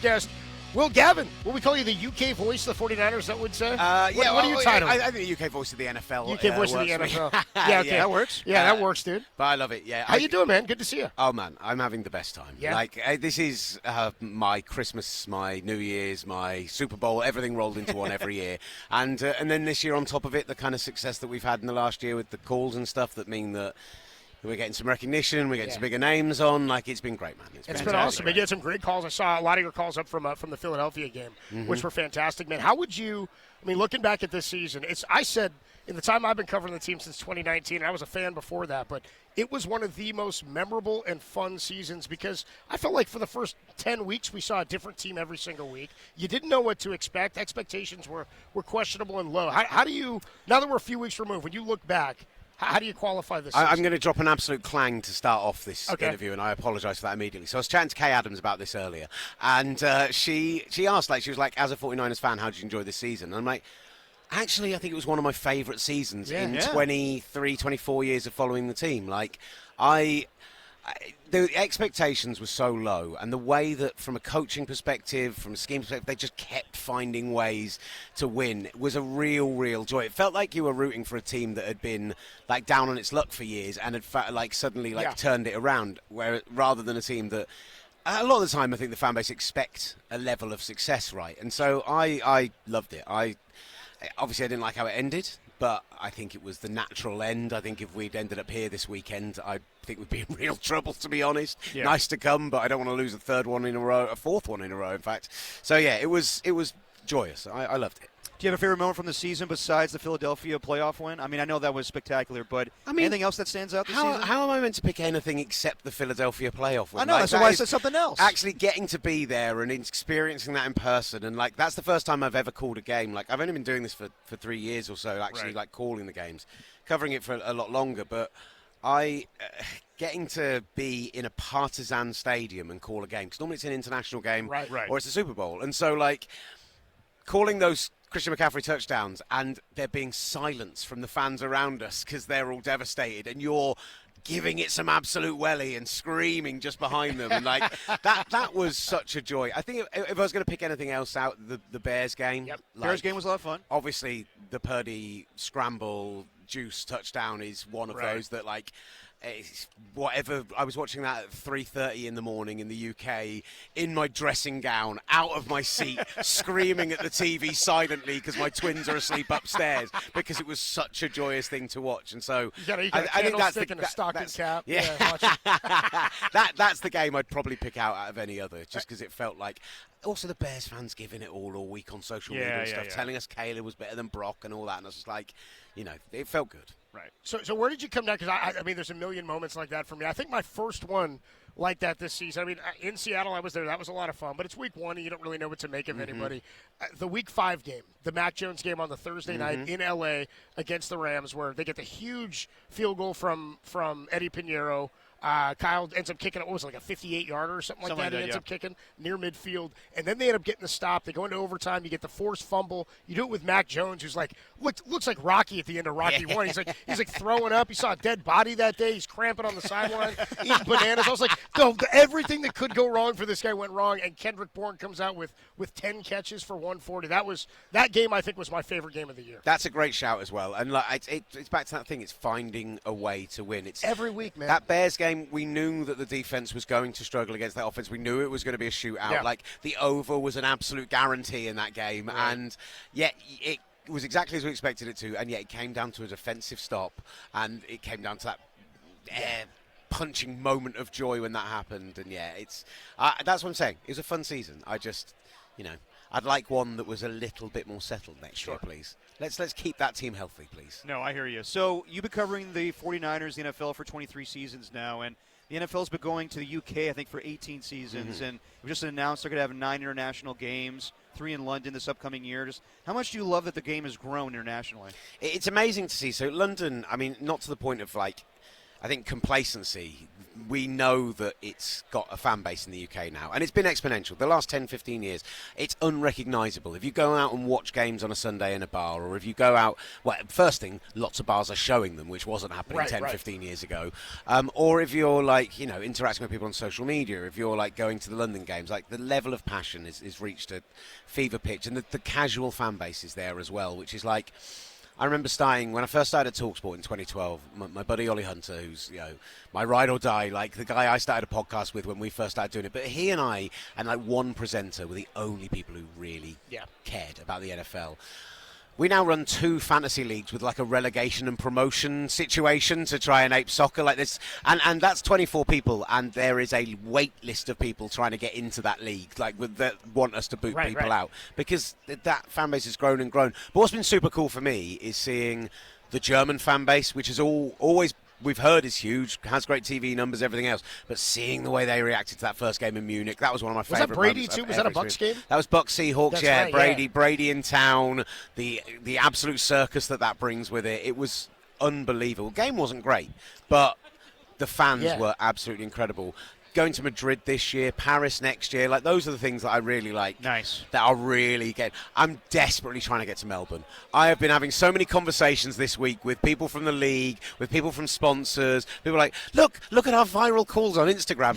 next guest, Will Gavin. Will we call you the UK voice of the 49ers, that would say? What are you titled? I think the UK voice of the NFL. UK voice of the works for me. NFL. Yeah, okay. Yeah. That works. Yeah, that works, dude. But I love it, yeah. How you doing, man? Good to see you. Oh, man, I'm having the best time. Yeah. This is my Christmas, my New Year's, my Super Bowl, everything rolled into one every year. And then this year on top of it, the kind of success that we've had in the last year with the calls and stuff that mean that we're getting some recognition, we're getting some bigger names on. Like, it's been great, man. It's been awesome. You had some great calls. I saw a lot of your calls up from the Philadelphia game, which were fantastic, man. How would you, looking back at this season, I said in the time I've been covering the team since 2019, and I was a fan before that, but it was one of the most memorable and fun seasons because I felt like for the first 10 weeks we saw a different team every single week. You didn't know what to expect. Expectations were questionable and low. How do you, now that we're a few weeks removed, when you look back, how do you qualify this season? I'm going to drop an absolute clang to start off this interview, and I apologise for that immediately. So I was chatting to Kay Adams about this earlier, and she asked, she was like, as a 49ers fan, how did you enjoy this season? And I'm like, actually, I think it was one of my favourite seasons in 23, 24 years of following the team. Like, the expectations were so low, and the way that from a coaching perspective, from a scheme perspective, they just kept finding ways to win was a real joy. It felt like you were rooting for a team that had been like down on its luck for years and had suddenly turned it around, rather than a team that a lot of the time I think the fan base expect a level of success, right? And so I loved it. Obviously I didn't like how it ended, but I think it was the natural end. I think if we'd ended up here this weekend, I think we'd be in real trouble, to be honest. Yeah. Nice to come, but I don't want to lose a fourth one in a row, in fact. So, yeah, it was joyous. I loved it. Do you have a favorite moment from the season besides the Philadelphia playoff win? I know that was spectacular, but anything else that stands out this season? How am I meant to pick anything except the Philadelphia playoff win? I know, that's why I said something else. Actually getting to be there and experiencing that in person, and that's the first time I've ever called a game. I've only been doing this for 3 years or so, actually, calling the games, covering it for a lot longer, but getting to be in a partisan stadium and call a game, because normally it's an international game or it's a Super Bowl, and so calling those Christian McCaffrey touchdowns and there being silence from the fans around us because they're all devastated, and you're giving it some absolute welly and screaming just behind them, and that was such a joy. I think if I was going to pick anything else out, the Bears game. Yep. Bears game was a lot of fun. Obviously, the Purdy scramble juice touchdown is one of those that whatever. I was watching that at 3:30 in the morning in the UK in my dressing gown, out of my seat, screaming at the TV silently because my twins are asleep upstairs, because it was such a joyous thing to watch. And so I think that's a stocking cap. That's the game I'd probably pick out of any other, just because it felt like. Also, the Bears fans giving it all week on social media and stuff, telling us Caleb was better than Brock and all that, and I was just like, it felt good. Right. So where did you come down? Because there's a million moments like that for me. I think my first one like that this season. In Seattle, I was there. That was a lot of fun. But it's week 1, and you don't really know what to make of anybody. The week 5 game, the Mac Jones game on the Thursday night in L.A. against the Rams, where they get the huge field goal from Eddie Pinheiro. Kyle ends up kicking, what was it, like a 58-yarder or something like that? He ends up kicking near midfield, and then they end up getting the stop. They go into overtime. You get the forced fumble. You do it with Mac Jones, who's looks like Rocky at the end of Rocky 1. He's like throwing up. He saw a dead body that day. He's cramping on the sideline, eating bananas. I was like, everything that could go wrong for this guy went wrong, and Kendrick Bourne comes out with 10 catches for 140. That game, I think, was my favorite game of the year. That's a great shout as well. And it's back to that thing. It's finding a way to win. It's every week, man. That Bears game, we knew that the defense was going to struggle against that offense. We knew it was going to be a shootout. Yeah. The over was an absolute guarantee in that game. Right. And yet it was exactly as we expected it to. And yet it came down to a defensive stop. And it came down to that punching moment of joy when that happened. And it's that's what I'm saying. It was a fun season. I just, I'd like one that was a little bit more settled next year, please. Let's keep that team healthy, please. No, I hear you. So you've been covering the 49ers, the NFL, for 23 seasons now, and the NFL's been going to the UK, I think, for 18 seasons, and we just announced they're going to have 9 international games, 3 in London this upcoming year. Just how much do you love that the game has grown internationally? It's amazing to see. So London, not to the point of I think complacency. We know that it's got a fan base in the UK now, and it's been exponential. The last 10, 15 years, it's unrecognisable. If you go out and watch games on a Sunday in a bar, or if you go out, well, first thing, lots of bars are showing them, which wasn't happening 15 years ago. Or if you're, like, interacting with people on social media, if you're, like, going to the London games, like, the level of passion is reached a fever pitch, and the casual fan base is there as well, which is like... I remember when I first started at TalkSport in 2012, my buddy Ollie Hunter, who's my ride or die, like the guy I started a podcast with when we first started doing it. But he and I and like one presenter were the only people who really cared about the NFL. We now run 2 fantasy leagues with like a relegation and promotion situation to try and ape soccer like this. And that's 24 people, and there is a wait list of people trying to get into that league, like that want us to boot people out. Because that fan base has grown and grown. But what's been super cool for me is seeing the German fan base, which is always... We've heard is huge, has great TV numbers, everything else. But seeing the way they reacted to that first game in Munich, that was one of my favourite. Was that Brady too? Was that a Bucs game? That was Bucs Seahawks. That's right, Brady in town. The absolute circus that brings with it. It was unbelievable. The game wasn't great, but the fans were absolutely incredible. Going to Madrid this year, Paris next year, like those are the things that I really like. Nice. That are really getting. I'm desperately trying to get to Melbourne. I have been having so many conversations this week with people from the league, with people from sponsors. People like, look at our viral calls on Instagram.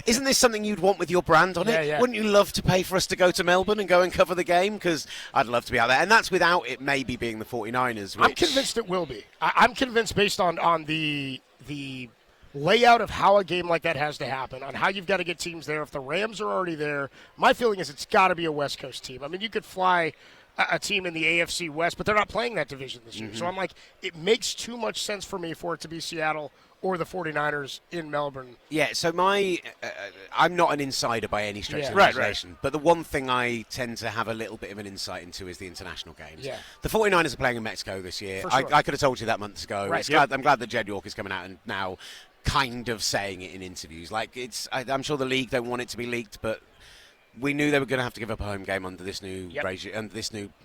Isn't this something you'd want with your brand on it? Yeah. Wouldn't you love to pay for us to go to Melbourne and go and cover the game? Because I'd love to be out there. And that's without it maybe being the 49ers. I'm convinced it will be. I'm convinced based on the layout of how a game like that has to happen, on how you've got to get teams there. If the Rams are already there, my feeling is it's got to be a West Coast team. I mean, you could fly a team in the AFC West, but they're not playing that division this year. So I'm like, it makes too much sense for me for it to be Seattle or the 49ers in Melbourne. Yeah, so I'm not an insider by any stretch of the imagination, but the one thing I tend to have a little bit of an insight into is the international games. Yeah. The 49ers are playing in Mexico this year. For sure. I could have told you that months ago. Right. I'm glad that Jed York is coming out and now kind of saying it in interviews. Like, I'm sure the league don't want it to be leaked, but we knew they were going to have to give up a home game under this new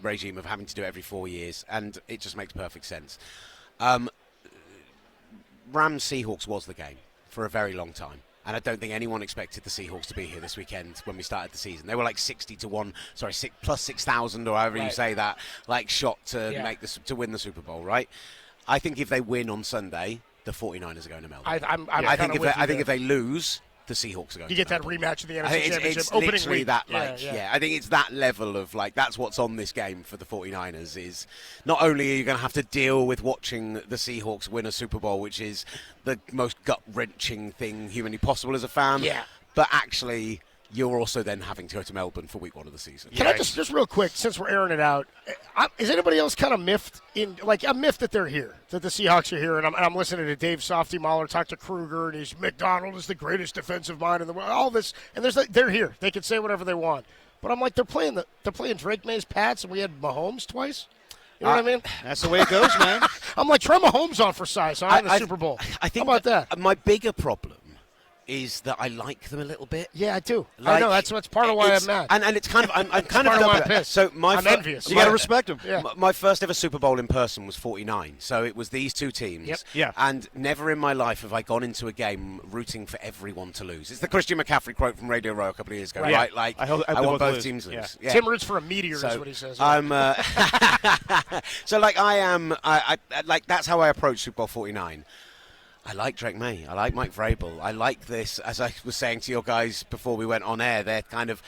regime of having to do it every 4 years, and it just makes perfect sense. Rams Seahawks was the game for a very long time, and I don't think anyone expected the Seahawks to be here this weekend when we started the season. They were like 60-1, plus 6,000 or however you say that, like shot to to win the Super Bowl, right? I think if they win on Sunday, the 49ers are going to Melbourne. I think if they lose, the Seahawks are going to You get that Melbourne. rematch of the NFC Championship It's opening literally week. that, I think it's that level of, like, that's what's on this game for the 49ers is not only are you going to have to deal with watching the Seahawks win a Super Bowl, which is the most gut-wrenching thing humanly possible as a fan, but actually you're also then having to go to Melbourne for week 1 of the season. Can I just real quick, since we're airing it out, is anybody else kind of miffed I'm miffed that they're here, that the Seahawks are here, and I'm listening to Dave Softy Mahler talk to Kruger, and he's McDonald is the greatest defensive mind in the world, all this, and they're here. They can say whatever they want. But I'm like, they're playing Drake May's Pats, and we had Mahomes twice. You know what I mean? That's the way it goes, man. I'm like, try Mahomes on for size, so I'm in the Super Bowl. I think how about that? My bigger problem is that I like them a little bit. Yeah, I do. Like, I know that's part of why I'm mad. And it's kind of I'm kind part of of why I'm pissed. So I'm envious. You got to respect them. Yeah. My first ever Super Bowl in person was 49. So it was these two teams. Yep. Yeah. And never in my life have I gone into a game rooting for everyone to lose. It's the Christian McCaffrey quote from Radio Row a couple of years ago, right? Like, I want both teams to lose. Yeah. Tim roots for a meteor is what he says. I'm so like I like that's how I approach Super Bowl 49. I like Drake May. I like Mike Vrabel. I like this, as I was saying to your guys before we went on air, they're kind of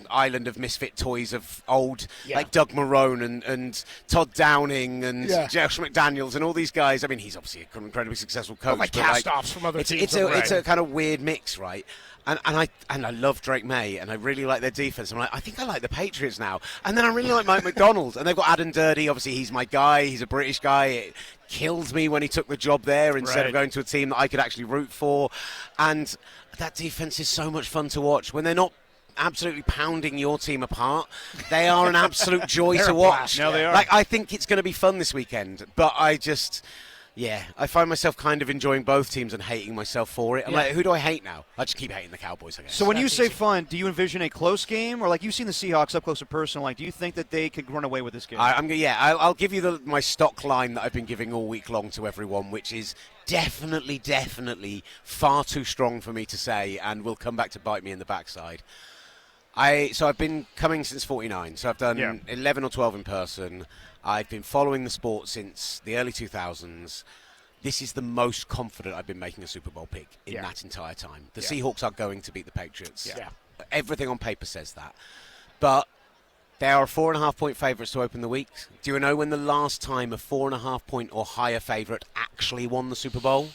island of misfit toys of old, like Doug Marrone and Todd Downing and Josh McDaniels and all these guys. I mean, he's obviously an incredibly successful coach. Like cast-offs from other teams. It's a kind of weird mix, right? And I love Drake May, and I really like their defense. I'm like, I think I like the Patriots now. And then I really like Mike McDonald, and they've got Adam Dirty. Obviously, he's my guy. He's a British guy. It killed me when he took the job there instead of going to a team that I could actually root for. And that defense is so much fun to watch when they're not absolutely pounding your team apart. They are an absolute joy to watch. No, they are. Like, I think it's going to be fun this weekend, but I just. Yeah, I find myself kind of enjoying both teams and hating myself for it. I'm like, who do I hate now? I just keep hating the Cowboys, I guess. So when you That's say easy. fun, do you envision a close game, or like you've seen the Seahawks up close and personal? Like, do you think that they could run away with this game? I'll give you my stock line that I've been giving all week long to everyone, which is definitely far too strong for me to say, and will come back to bite me in the backside. So I've been coming since '49, so I've done 11 or 12 in person. I've been following the sport since the early 2000s. This is the most confident I've been making a Super Bowl pick in that entire time. The Seahawks are going to beat the Patriots. Yeah. Everything on paper says that. But they are 4.5-point favourites to open the week. Do you know when the last time a 4.5-point or higher favourite actually won the Super Bowl?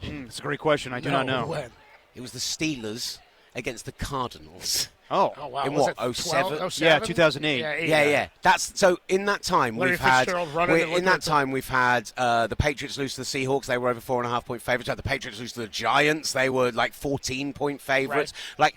It's a great question. I do not know. When? It was the Steelers against the Cardinals. Oh, Oh, wow. In Was what, it 12, 07? 07? Yeah, 2008. Yeah. That's so. In that time, Larry we've had. Fitzgerald running and In looking that at the- time, we've had the Patriots lose to the Seahawks. They were over 4.5-point favorites. We had the Patriots lose to the Giants. They were like 14-point favorites. Like,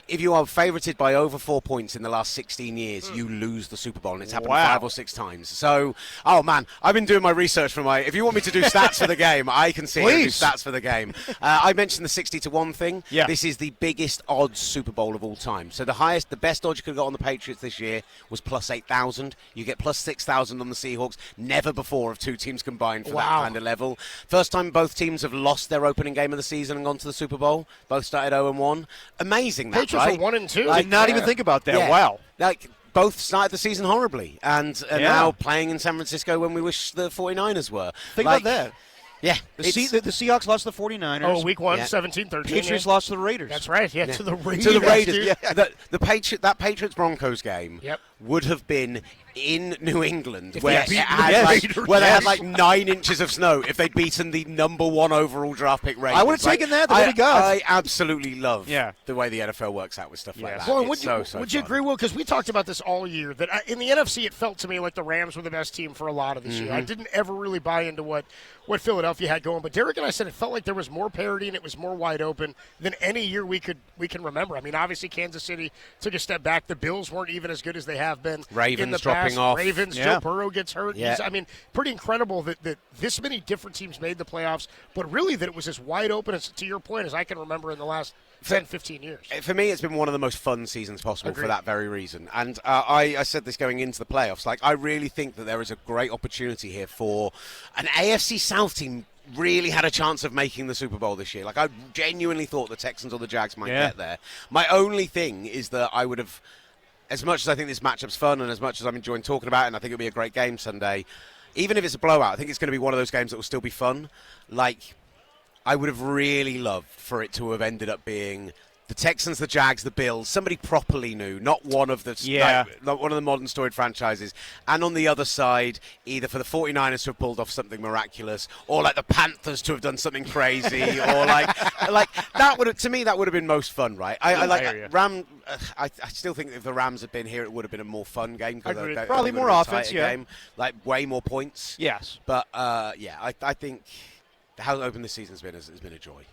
if you are favorited by over 4 points in the last 16 years, you lose the Super Bowl, and it's happened 5 or 6 times. So, oh man, I've been doing my research for my. If you want me to do stats for the game, I can see and do stats for the game. I mentioned the 60-1 thing. Yeah. This is the biggest odds Super Bowl of all time. So the best odds you could have got on the Patriots this year was plus 8,000. You get plus 6,000 on the Seahawks. Never before have two teams combined for that kind of level. First time both teams have lost their opening game of the season and gone to the Super Bowl. Both started 0-1. Amazing, that, Patriots right? are 1 and 2. I did not even think about that. Yeah. Wow. Like, both started the season horribly and are now playing in San Francisco when we wish the 49ers were. Think about that. Yeah. The Seahawks lost to the 49ers. Oh, week 1, Yeah. 17-13. Patriots lost to the Raiders. That's right. Yeah, to the Raiders. To the Raiders. dude. Yeah. That Patriots-Broncos game would have been in New England where, they it beat had the like, Raiders. where they had like 9 inches of snow if they'd beaten the number 1 overall draft pick Raiders. I would have taken that. That's what we got. I absolutely love Yeah. the way the NFL works out with stuff like that. Well, It's would you so agree, fun. Will? Because we talked about this all year. That in the NFC, it felt to me like the Rams were the best team for a lot of this year. I didn't ever really buy into what Philadelphia had going. But Derek and I said it felt like there was more parity and it was more wide open than any year we can remember. I mean, obviously Kansas City took a step back. The Bills weren't even as good as they have been Ravens in the dropping past. off. Ravens, Yeah. Joe Burrow gets hurt. Yeah. I mean, pretty incredible that this many different teams made the playoffs, but really that it was as wide open, as to your point, as I can remember in the last 10, 15 years. For me, it's been one of the most fun seasons possible Agreed. for that very reason. And I said this going into the playoffs. Like, I really think that there is a great opportunity here for an AFC South team. Really had a chance of making the Super Bowl this year. Like, I genuinely thought the Texans or the Jags might get there. My only thing is that I would have, as much as I think this matchup's fun and as much as I'm enjoying talking about it, and I think it'll be a great game Sunday, even if it's a blowout, I think it's going to be one of those games that will still be fun. Like, I would have really loved for it to have ended up being the Texans, the Jags, the Bills, somebody properly new, not one of the not one of the modern storied franchises. And on the other side, either for the 49ers to have pulled off something miraculous, or like the Panthers to have done something crazy, or like that would have, to me, that would have been most fun, right? I still think if the Rams had been here, it would have been a more fun game. Probably more offense, game, like way more points. Yes. But I think how open this season's been has been a joy.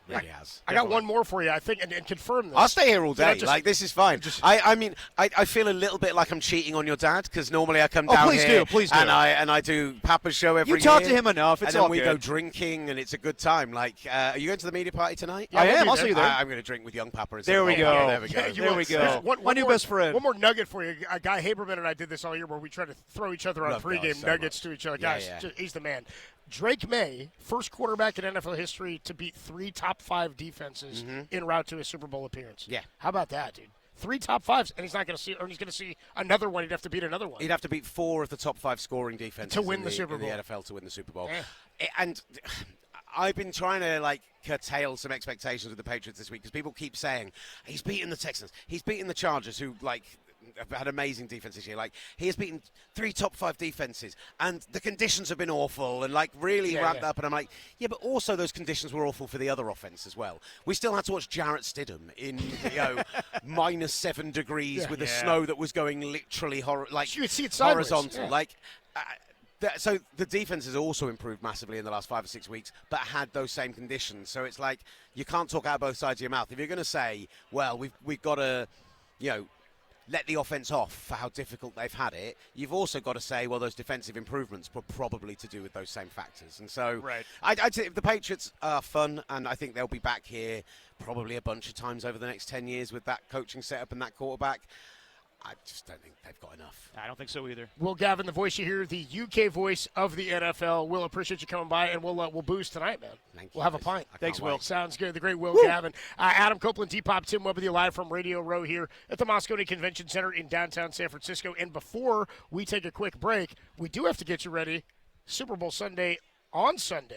Really has. I got one more for you, I think, and confirm this. I'll stay here all day. Just, this is fine. I feel a little bit like I'm cheating on your dad because normally I come down here please do. and I do Papa's show every year. You talk to him enough. It's and then all we good. go drinking and it's a good time. Like, are you going to the media party tonight? I am. I'll see you there. I'm going to drink with young Papa. There we go. Yeah, there we go. There we go. My new best friend. One more nugget for you. Guy Haberman and I did this all year where we try to throw each other on Love pregame Guy so nuggets much. to each other. Yeah, Guys, yeah. he's the man. Drake May, first quarterback in NFL history to beat 3 top 5 defenses en route to a Super Bowl appearance. Yeah. How about that, dude? 3 top 5s, and he's not going to see, or he's going to see another one. He'd have to beat another one. He'd have to beat 4 of the top 5 scoring defenses To win in the Super Bowl. in the NFL to win the Super Bowl. Yeah. And I've been trying to curtail some expectations with the Patriots this week because people keep saying he's beaten the Texans, he's beaten the Chargers, who have had amazing defense this year. Like, he has beaten 3 top 5 defenses, and the conditions have been awful and really ramped up. And I'm like, yeah, but also those conditions were awful for the other offense as well. We still had to watch Jarrett Stidham in minus 7 degrees with the snow that was going literally you could see it sideways. horizontal. Yeah. So the defense has also improved massively in the last 5 or 6 weeks, but had those same conditions. So it's like you can't talk out both sides of your mouth. If you're going to say, well, we've got to, let the offense off for how difficult they've had it, you've also got to say, well, those defensive improvements were probably to do with those same factors. And so Right. I'd say the Patriots are fun, and I think they'll be back here probably a bunch of times over the next 10 years with that coaching setup and that quarterback. I just don't think they've got enough. I don't think so either. Will Gavin, the voice you hear, the UK voice of the NFL. Will, appreciate you coming by, and we'll booze tonight, man. Thank you. We'll have a guys. pint. I Thanks, can't Will. wait. Sounds good. The great Will Gavin. Adam Copeland, Depop, Tim Webb with you live from Radio Row here at the Moscone Convention Center in downtown San Francisco. And before we take a quick break, we do have to get you ready. Super Bowl Sunday on Sunday.